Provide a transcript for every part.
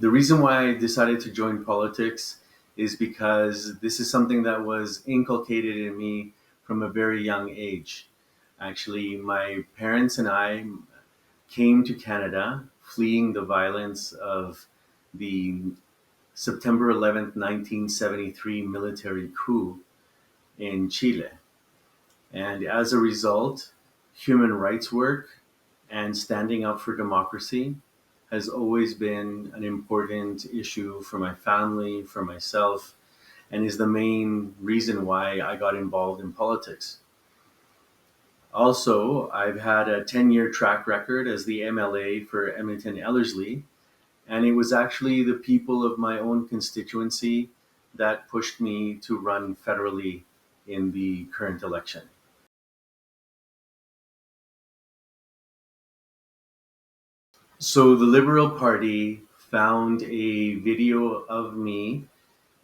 the reason why I decided to join politics is because this is something that was inculcated in me from a very young age. Actually, my parents and I came to Canada fleeing the violence of the September 11th, 1973 military coup in Chile. And as a result, human rights work and standing up for democracy has always been an important issue for my family, for myself, and is the main reason why I got involved in politics. Also, I've had a 10-year track record as the MLA for Edmonton Ellerslie, and it was actually the people of my own constituency that pushed me to run federally in the current election. So the Liberal Party found a video of me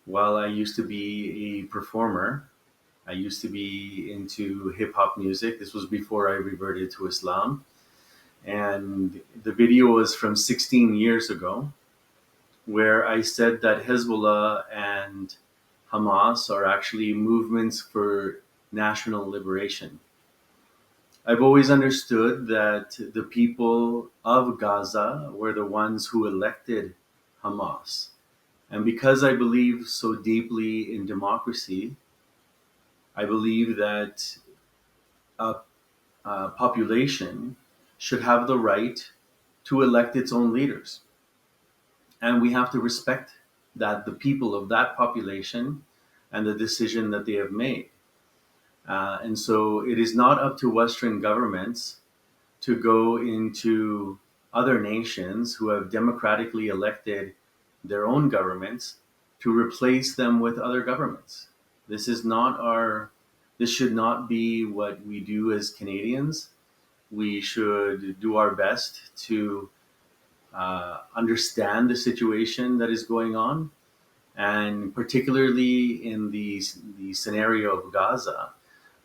while I used to be a performer. I used to be into hip hop music. This was before I reverted to Islam. And the video was from 16 years ago, where I said that Hezbollah and Hamas are actually movements for national liberation. I've always understood that the people of Gaza were the ones who elected Hamas. And because I believe so deeply in democracy, I believe that a, a population should have the right to elect its own leaders. And we have to respect that the people of that population and the decision that they have made. And so it is not up to Western governments to go into other nations who have democratically elected their own governments to replace them with other governments. This is not our, this should not be what we do as Canadians. We should do our best to understand the situation that is going on. And particularly in the scenario of Gaza,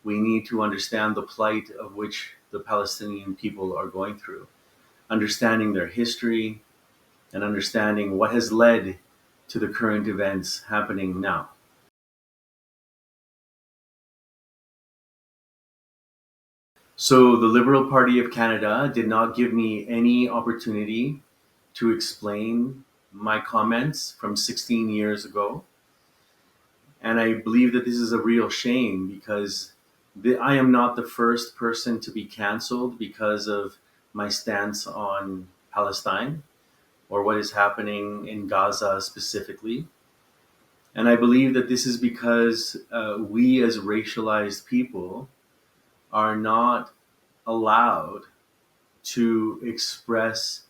we need to understand the plight of which the Palestinian people are going through, understanding their history and understanding what has led to the current events happening now. So the Liberal Party of Canada did not give me any opportunity to explain my comments from 16 years ago. And I believe that this is a real shame because I am not the first person to be canceled because of my stance on Palestine or what is happening in Gaza specifically. And I believe that this is because we as racialized people are not allowed to express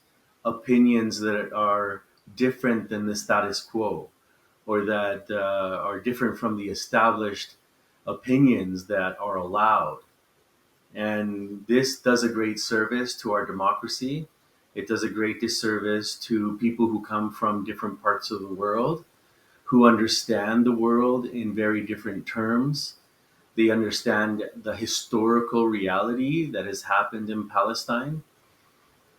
opinions that are different than the status quo or that are different from the established opinions that are allowed. And this does a great service to our democracy. It does a great disservice to people who come from different parts of the world, who understand the world in very different terms. They understand the historical reality that has happened in Palestine.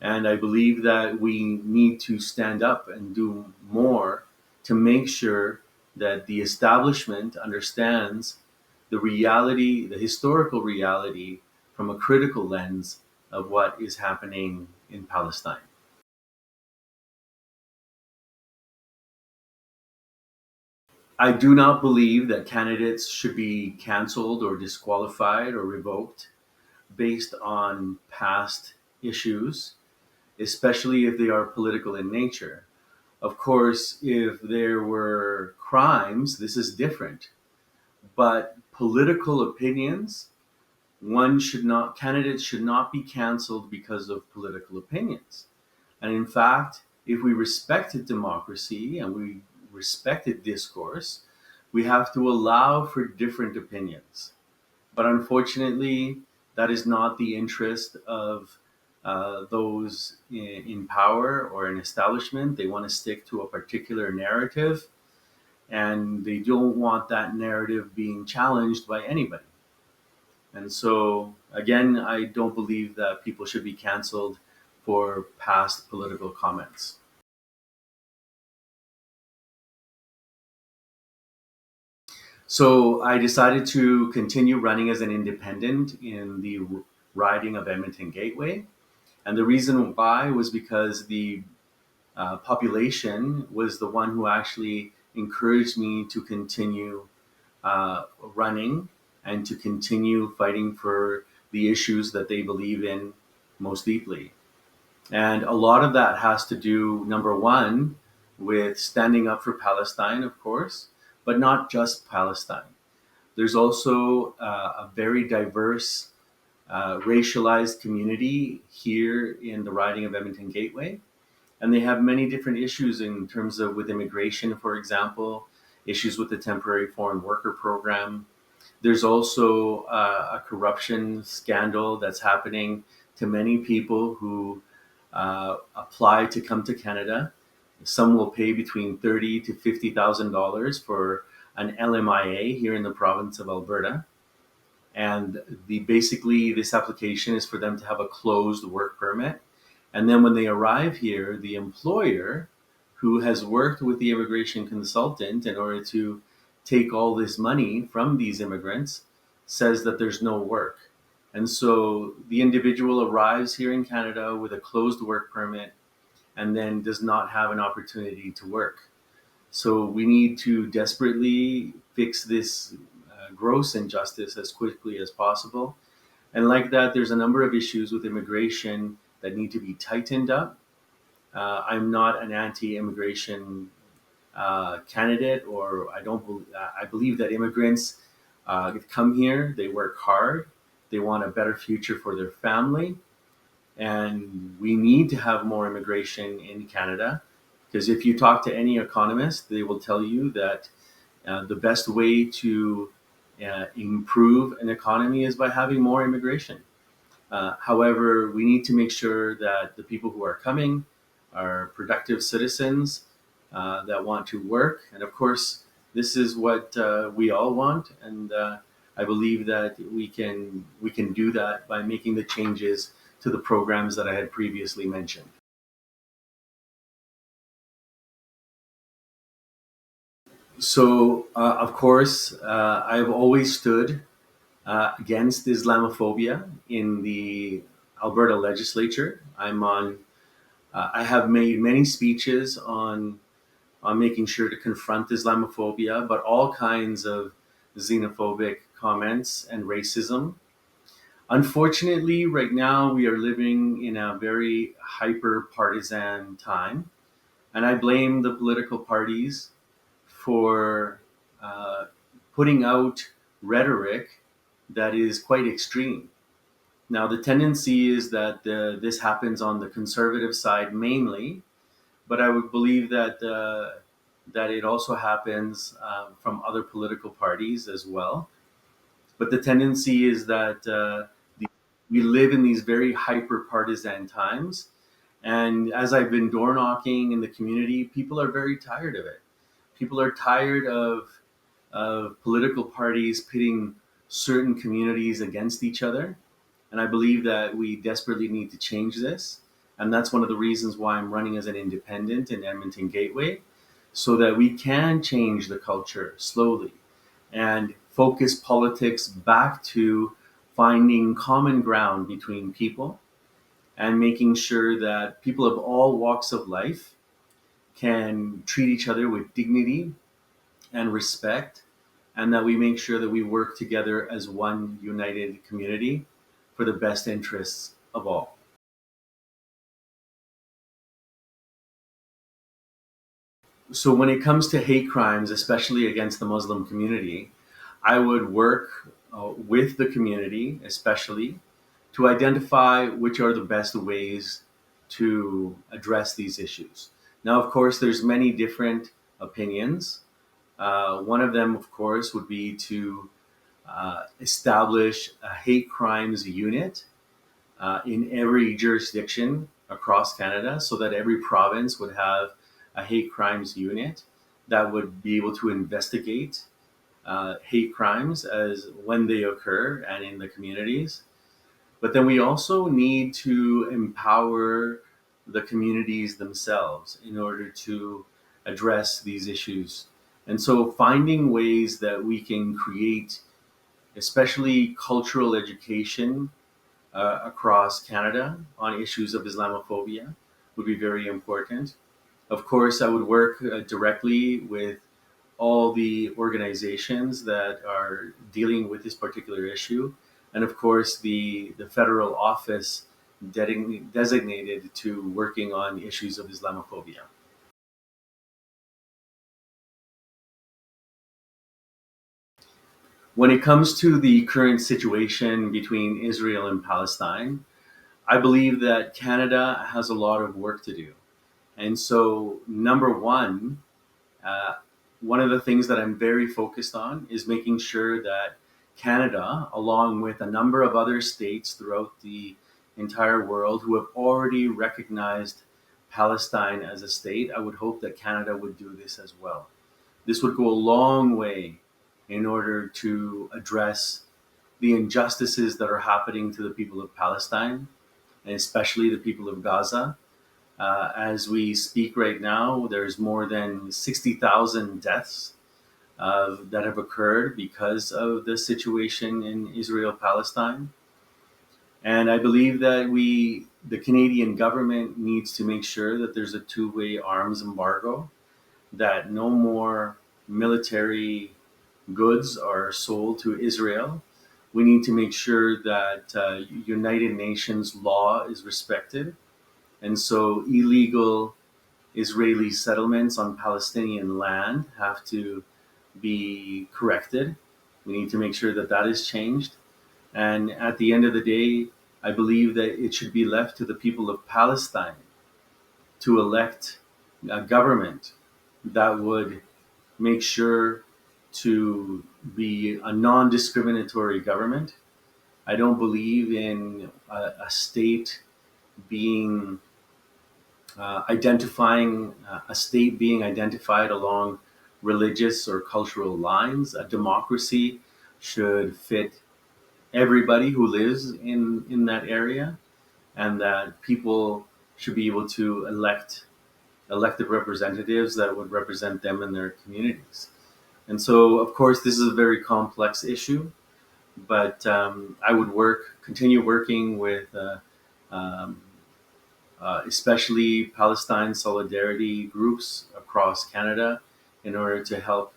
And I believe that we need to stand up and do more to make sure that the establishment understands the reality, the historical reality, from a critical lens of what is happening in Palestine. I do not believe that candidates should be canceled or disqualified or revoked based on past issues, especially if they are political in nature. Of course, if there were crimes, this is different. But political opinions, candidates should not be canceled because of political opinions. And in fact, if we respected democracy and we respected discourse, we have to allow for different opinions. But unfortunately, that is not the interest of those in power or in establishment. They want to stick to a particular narrative, and they don't want that narrative being challenged by anybody. And so, again, I don't believe that people should be canceled for past political comments. So I decided to continue running as an independent in the riding of Edmonton Gateway. And the reason why was because the population was the one who actually encouraged me to continue running and to continue fighting for the issues that they believe in most deeply. And a lot of that has to do, number one, with standing up for Palestine, of course, but not just Palestine. There's also a very diverse, racialized community here in the riding of Edmonton Gateway. And they have many different issues in terms of with immigration, for example, issues with the temporary foreign worker program. There's also a corruption scandal that's happening to many people who apply to come to Canada. Some will pay between $30,000 to $50,000 for an LMIA here in the province of Alberta. And basically this application is for them to have a closed work permit. And then when they arrive here, the employer who has worked with the immigration consultant in order to take all this money from these immigrants says that there's no work. And so the individual arrives here in Canada with a closed work permit and then does not have an opportunity to work. So we need to desperately fix this gross injustice as quickly as possible. And like that, there's a number of issues with immigration that need to be tightened up. I'm not an anti-immigration candidate, or I don't. I believe that immigrants come here, they work hard, they want a better future for their family, and we need to have more immigration in Canada. Because if you talk to any economist, they will tell you that the best way to improve an economy is by having more immigration. However, we need to make sure that the people who are coming are productive citizens that want to work. And of course, this is what we all want. And I believe that we can do that by making the changes to the programs that I had previously mentioned. So, of course, I've always stood against Islamophobia in the Alberta legislature. I have made many speeches on making sure to confront Islamophobia, but all kinds of xenophobic comments and racism. Unfortunately, right now we are living in a very hyper partisan time, and I blame the political parties for uh, putting out rhetoric that is quite extreme. Now, the tendency is that this happens on the conservative side mainly, but I would believe that it also happens from other political parties as well. But the tendency is that we live in these very hyper partisan times, and as I've been door knocking in the community, people are very tired of it. People are tired of political parties pitting certain communities against each other. And I believe that we desperately need to change this. And that's one of the reasons why I'm running as an independent in Edmonton Gateway, so that we can change the culture slowly and focus politics back to finding common ground between people and making sure that people of all walks of life can treat each other with dignity and respect, and that we make sure that we work together as one united community for the best interests of all. So, when it comes to hate crimes, especially against the Muslim community, I would work with the community, especially to identify which are the best ways to address these issues. Now, of course, there's many different opinions. One of them, of course, would be to establish a hate crimes unit in every jurisdiction across Canada, so that every province would have a hate crimes unit that would be able to investigate hate crimes as when they occur and in the communities. But then we also need to empower the communities themselves in order to address these issues. And so finding ways that we can create, especially cultural education across Canada on issues of Islamophobia would be very important. Of course, I would work directly with all the organizations that are dealing with this particular issue, and of course, the federal office designated to working on issues of Islamophobia. When it comes to the current situation between Israel and Palestine, I believe that Canada has a lot of work to do. And so, number uh, one of the things that I'm very focused on is making sure that Canada, along with a number of other states throughout the entire world who have already recognized Palestine as a state, I would hope that Canada would do this as well. This would go a long way in order to address the injustices that are happening to the people of Palestine, and especially the people of Gaza. As we speak right now, there's more than 60,000 deaths that have occurred because of the situation in Israel Palestine. And I believe that the Canadian government needs to make sure that there's a two-way arms embargo, that no more military goods are sold to Israel. We need to make sure that United Nations law is respected. And so illegal Israeli settlements on Palestinian land have to be corrected. We need to make sure that that is changed. And at the end of the day, I believe that it should be left to the people of Palestine to elect a government that would make sure to be a non discriminatory government. I don't believe in a state being identifying a state being identified along religious or cultural lines. A democracy should fit everybody who lives in that area, and that people should be able to elect elected representatives that would represent them in their communities. And so, of course, this is a very complex issue, but I would continue working with um, especially Palestine solidarity groups across Canada in order to help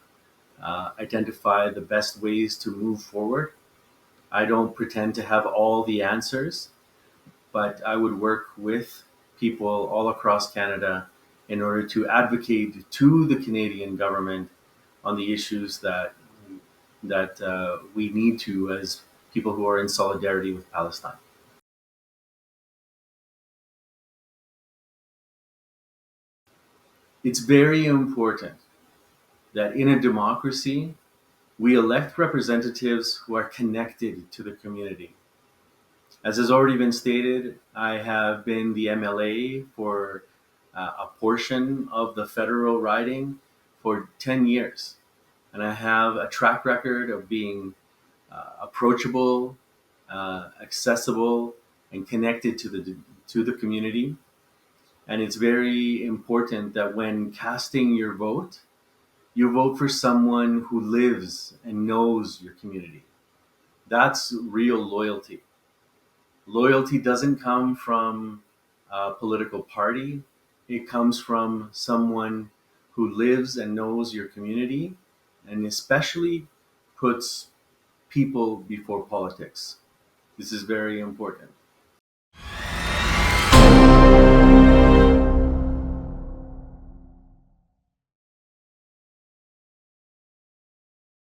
identify the best ways to move forward. I don't pretend to have all the answers, but I would work with people all across Canada in order to advocate to the Canadian government on the issues that we need to as people who are in solidarity with Palestine. It's very important that in a democracy, we elect representatives who are connected to the community. As has already been stated, I have been the MLA for a portion of the federal riding for 10 years. And I have a track record of being approachable, accessible, and connected to the community. And it's very important that when casting your vote, you vote for someone who lives and knows your community. That's real loyalty. Loyalty doesn't come from a political party. It comes from someone who lives and knows your community, and especially puts people before politics. This is very important.